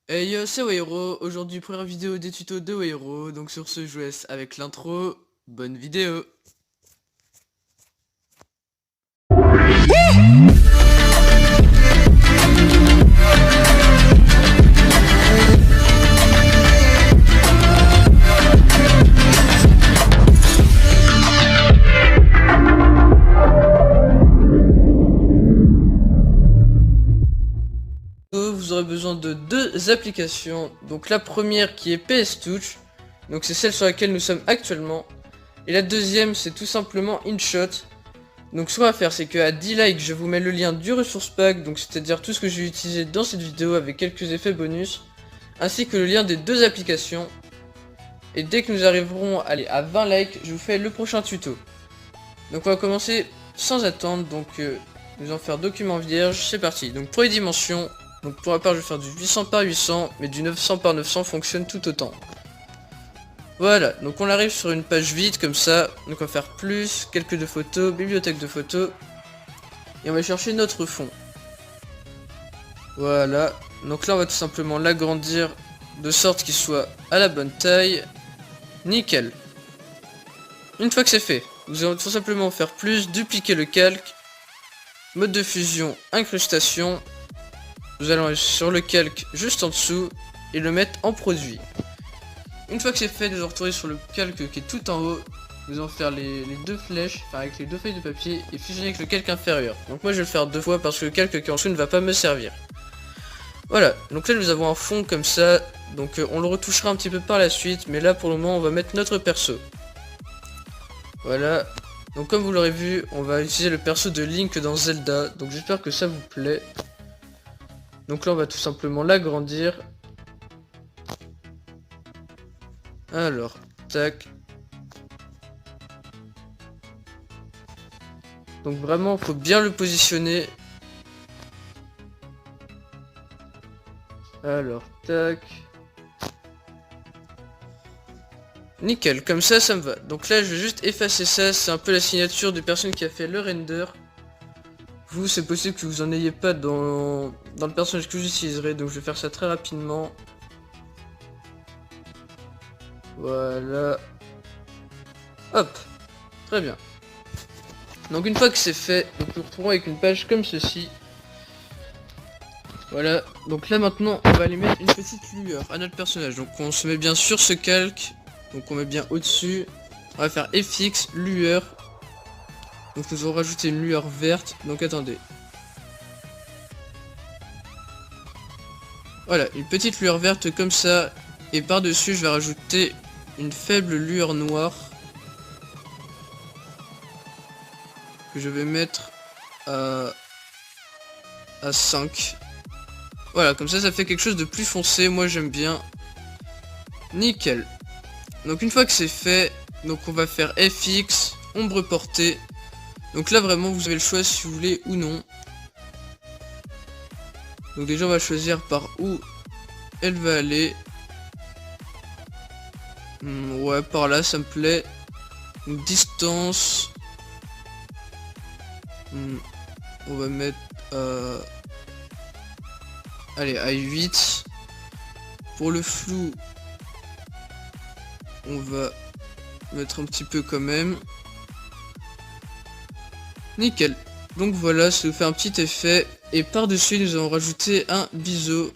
Hey yo, c'est Wayro, aujourd'hui première vidéo des tutos de Wayro, donc sur ce je vous laisse avec l'intro, bonne vidéo. Vous aurez besoin de deux applications, donc la première qui est PS Touch, donc c'est celle sur laquelle nous sommes actuellement, et la deuxième c'est tout simplement InShot. Donc ce qu'on va faire c'est qu'à 10 likes je vous mets le lien du ressource pack, donc c'est-à-dire tout ce que j'ai utilisé dans cette vidéo avec quelques effets bonus, ainsi que le lien des deux applications, et dès que nous arriverons à 20 likes je vous fais le prochain tuto. Donc on va commencer sans attendre, donc nous allons faire document vierge, c'est parti. Donc pour les dimensions, donc pour ma part je vais faire du 800 par 800, mais du 900 par 900 fonctionne tout autant. Voilà, donc on arrive sur une page vide comme ça, donc on va faire plus, quelques de photos, bibliothèque de photos, et on va chercher notre fond. Voilà, donc là on va tout simplement l'agrandir de sorte qu'il soit à la bonne taille. Nickel. Une fois que c'est fait, nous allons tout simplement faire plus, dupliquer le calque, mode de fusion, incrustation. Nous allons aller sur le calque juste en dessous et le mettre en produit. Une fois que c'est fait, nous allons retourner sur le calque qui est tout en haut. Nous allons faire les deux flèches, enfin avec les deux feuilles de papier et fusionner avec le calque inférieur. Donc moi je vais le faire deux fois parce que le calque qui est en dessous ne va pas me servir. Voilà, donc là nous avons un fond comme ça, donc on le retouchera un petit peu par la suite, mais là pour le moment on va mettre notre perso. Voilà, donc comme vous l'aurez vu, on va utiliser le perso de Link dans Zelda, donc j'espère que ça vous plaît. Donc là on va tout simplement l'agrandir. Alors, tac. Donc vraiment faut bien le positionner. Alors, tac. Nickel, comme ça, ça me va. Donc là je vais juste effacer ça, c'est un peu la signature de personne qui a fait le render. Vous, c'est possible que vous en ayez pas dans le personnage que j'utiliserai, donc je vais faire ça très rapidement. Voilà. Hop. Très bien. Donc une fois que c'est fait, donc nous retrouvons avec une page comme ceci. Voilà. Donc là maintenant, on va aller mettre une petite lueur à notre personnage. Donc on se met bien sur ce calque. Donc on met bien au-dessus. On va faire FX, lueur. Donc nous allons rajouter une lueur verte. Donc attendez. Voilà, une petite lueur verte comme ça. Et par-dessus, je vais rajouter une faible lueur noire. Que je vais mettre à 5. Voilà, comme ça fait quelque chose de plus foncé. Moi j'aime bien. Nickel. Donc une fois que c'est fait, donc on va faire FX, ombre portée. Donc là vraiment vous avez le choix si vous voulez ou non. Donc déjà on va choisir par où elle va aller. Ouais, par là ça me plaît. Donc, distance. On va mettre allez, à 8. Pour le flou, on va mettre un petit peu quand même. Nickel. Donc voilà, ça nous fait un petit effet. Et par-dessus, nous allons rajouter un biseau.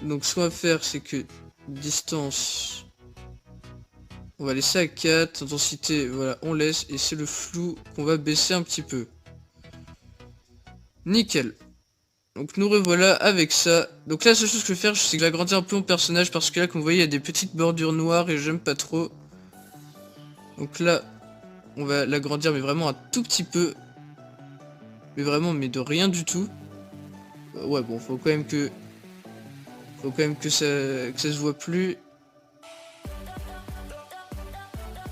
Donc ce qu'on va faire, c'est que distance, on va laisser à 4. Intensité, voilà, on laisse. Et c'est le flou qu'on va baisser un petit peu. Nickel. Donc nous revoilà avec ça. Donc là, la seule chose que je vais faire, c'est que l'agrandir un peu mon personnage. Parce que là, comme vous voyez, il y a des petites bordures noires et j'aime pas trop. Donc là, on va l'agrandir, mais vraiment un tout petit peu. Mais vraiment, mais de rien du tout. Ouais, bon, faut quand même que ça se voit plus.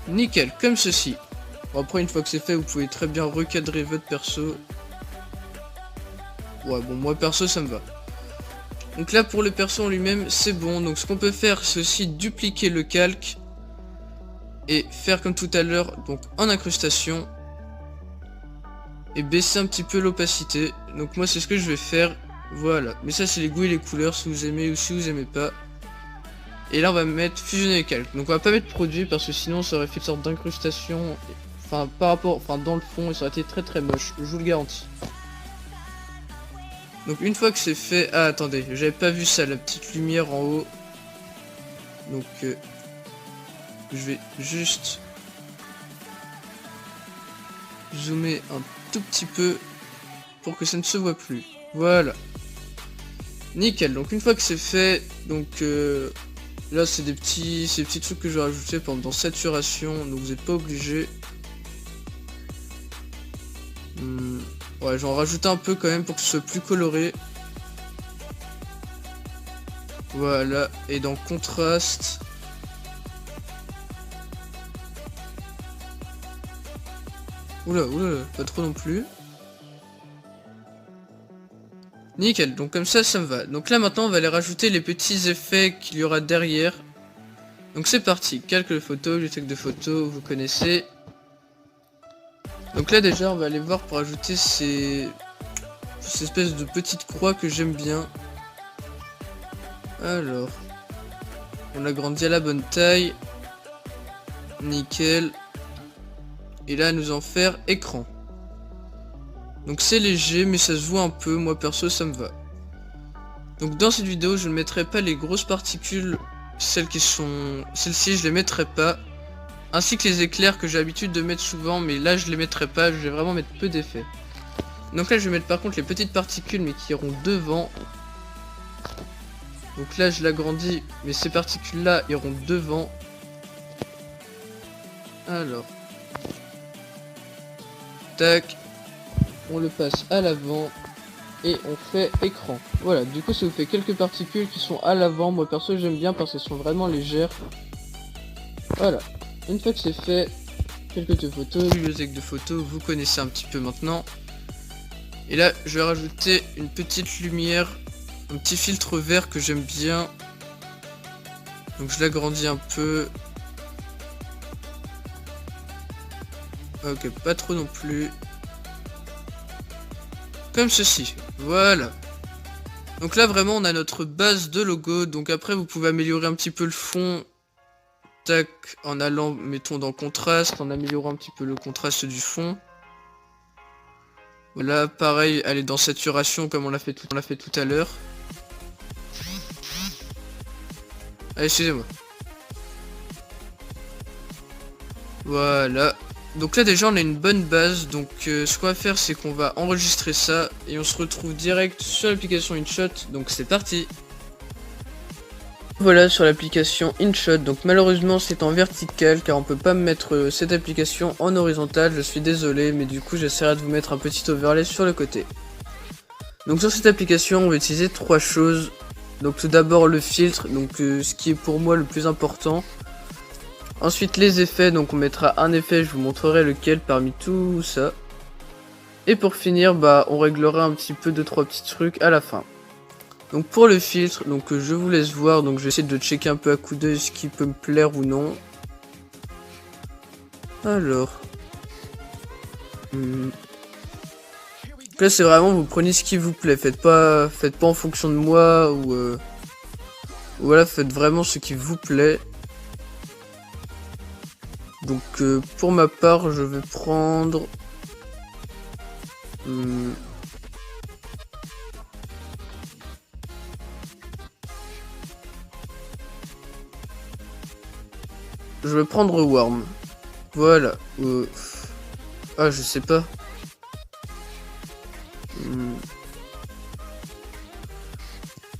Nickel, comme ceci. Bon, après, une fois que c'est fait, vous pouvez très bien recadrer votre perso. Ouais, bon, moi perso, ça me va. Donc là, pour le perso en lui-même, c'est bon. Donc ce qu'on peut faire, c'est aussi dupliquer le calque. Et faire comme tout à l'heure, donc en incrustation. Et baisser un petit peu l'opacité. Donc moi, c'est ce que je vais faire. Voilà, mais ça c'est les goûts et les couleurs, si vous aimez ou si vous aimez pas. Et là on va mettre fusionner les calques. Donc on va pas mettre produit parce que sinon ça aurait fait une sorte d'incrustation. Enfin par rapport, enfin dans le fond, et ça aurait été très très moche, je vous le garantis. Donc une fois que c'est fait, ah attendez, j'avais pas vu ça, la petite lumière en haut. Donc je vais juste zoomer un tout petit peu pour que ça ne se voit plus. Voilà. Nickel, donc une fois que c'est fait, donc là c'est des petits trucs que je vais rajouter pendant saturation, donc vous n'êtes pas obligé. Ouais, j'en rajoute un peu quand même pour que ce soit plus coloré. Voilà, et dans contraste. Oula, pas trop non plus. Nickel, donc comme ça me va. Donc là maintenant on va aller rajouter les petits effets qu'il y aura derrière. Donc c'est parti, calque de photo, bibliothèque de photos, vous connaissez. Donc là déjà on va aller voir pour ajouter ces espèces de petites croix que j'aime bien. Alors, on agrandit à la bonne taille. Nickel. Et là nous en faire écran. Donc c'est léger mais ça se voit un peu, moi perso ça me va. Donc dans cette vidéo je ne mettrai pas les grosses particules, celles-ci je les mettrai pas. Ainsi que les éclairs que j'ai l'habitude de mettre souvent, mais là je les mettrai pas, je vais vraiment mettre peu d'effets. Donc là je vais mettre par contre les petites particules mais qui iront devant. Donc là je l'agrandis, mais ces particules là iront devant. Alors. Tac. On le passe à l'avant. Et on fait écran. Voilà, du coup ça vous fait quelques particules qui sont à l'avant. Moi perso j'aime bien parce qu'elles sont vraiment légères. Voilà. Une fois que c'est fait, quelques photos, bibliothèque de photos, vous connaissez un petit peu maintenant. Et là je vais rajouter une petite lumière, un petit filtre vert que j'aime bien. Donc je l'agrandis un peu. Ok, pas trop non plus. Comme ceci, voilà. Donc là vraiment on a notre base de logo, donc après vous pouvez améliorer un petit peu le fond. Tac, en allant, mettons dans contraste, en améliorant un petit peu le contraste du fond. Voilà, pareil, aller dans saturation comme on l'a fait tout à l'heure. Ah, excusez-moi. Voilà. Donc là déjà on a une bonne base, donc ce qu'on va faire c'est qu'on va enregistrer ça et on se retrouve direct sur l'application InShot, donc c'est parti. Voilà sur l'application InShot, donc malheureusement c'est en vertical car on peut pas mettre cette application en horizontal, je suis désolé, mais du coup j'essaierai de vous mettre un petit overlay sur le côté. Donc sur cette application on va utiliser trois choses. Donc tout d'abord le filtre, donc ce qui est pour moi le plus important. Ensuite les effets, donc on mettra un effet, je vous montrerai lequel parmi tout ça. Et pour finir, bah on réglera un petit peu 2-3 petits trucs à la fin. Donc pour le filtre, donc je vous laisse voir, donc je vais essayer de checker un peu à coup d'œil ce qui peut me plaire ou non. Alors. Là c'est vraiment, vous prenez ce qui vous plaît, faites pas en fonction de moi ou voilà, faites vraiment ce qui vous plaît. Donc pour ma part je vais prendre je vais prendre Worm. Voilà. Ah je sais pas.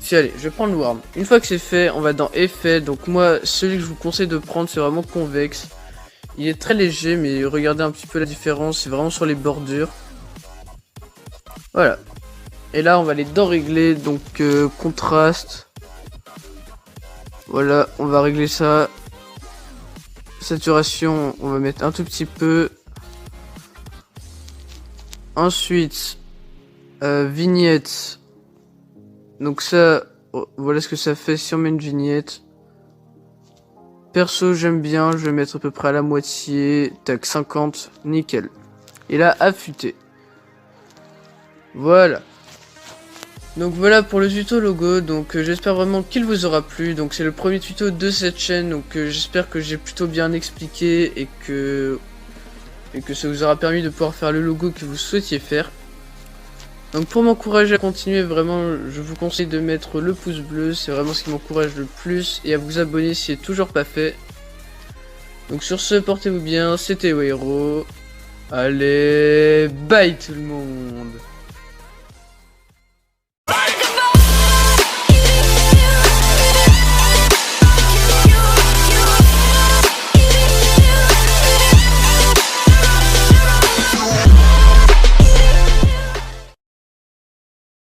Si allez, je vais prendre Worm. Une fois que c'est fait, on va dans effet. Donc moi celui que je vous conseille de prendre c'est vraiment convexe. Il est très léger, mais regardez un petit peu la différence, c'est vraiment sur les bordures. Voilà. Et là, on va aller dans régler, donc contraste. Voilà, on va régler ça. Saturation, on va mettre un tout petit peu. Ensuite, vignette. Donc ça, voilà ce que ça fait si on met une vignette. Perso j'aime bien, je vais mettre à peu près à la moitié, tac 50, nickel. Et là affûté. Voilà. Donc voilà pour le tuto logo, donc j'espère vraiment qu'il vous aura plu. Donc c'est le premier tuto de cette chaîne, donc j'espère que j'ai plutôt bien expliqué et que ça vous aura permis de pouvoir faire le logo que vous souhaitiez faire. Donc pour m'encourager à continuer, vraiment je vous conseille de mettre le pouce bleu, c'est vraiment ce qui m'encourage le plus, et à vous abonner si c'est toujours pas fait. Donc sur ce, portez-vous bien, c'était Weiro. Allez, bye tout le monde.